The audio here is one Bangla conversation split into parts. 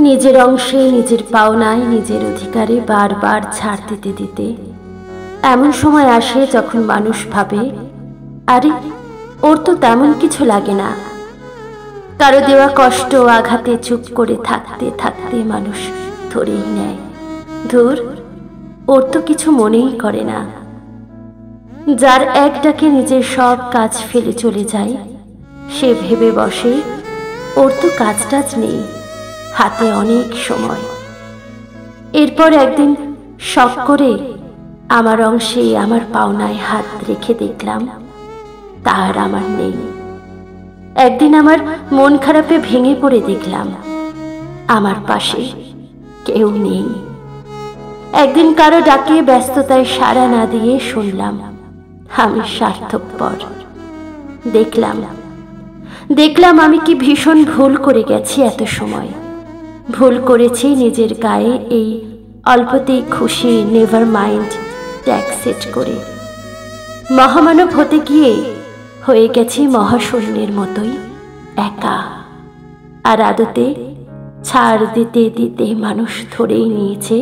নিজের অংশে, নিজের পাওনায়, নিজের অধিকারে বারবার ছাড় দিতে দিতে এমন সময় আসে যখন মানুষ ভাবে, আরে ওর তো তেমন কিছু লাগে না। কারো দেওয়া কষ্ট আঘাতে চুপ করে থাকতে থাকতে মানুষ ধরেই নেয়, ধুর ওর তো কিছু মনেই করে না। যার এক ডাকে নিজের সব কাজ ফেলে চলে যায়, সে ভেবে বসে ওর তো কাজ টাজ নেই, হাতে অনেক সময়। এরপর একদিন শখ করে আমার অংশে, আমার পাওনায় হাত রেখে দেখলাম তার আমার নেই। একদিন আমার মন খারাপে ভেঙে পড়ে দেখলাম আমার পাশে কেউ নেই। একদিন কারো ডাকে ব্যস্ততায় সাড়া না দিয়ে শুনলাম আমি স্বার্থপর। দেখলাম আমি কি ভীষণ ভুল করে গেছি। এত সময় ভুল করেছি নিজের গায়ে এই অল্পতেই খুশি নেভার মাইন্ড ট্যাগ সেট করে। মহামানব হতে গিয়ে হয়ে গেছি মহাশূন্যের মতোই একা। আর আদতে ছাড় দিতে দিতে মানুষ ধরেই নিয়েছে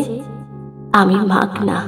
আমি মাগনা।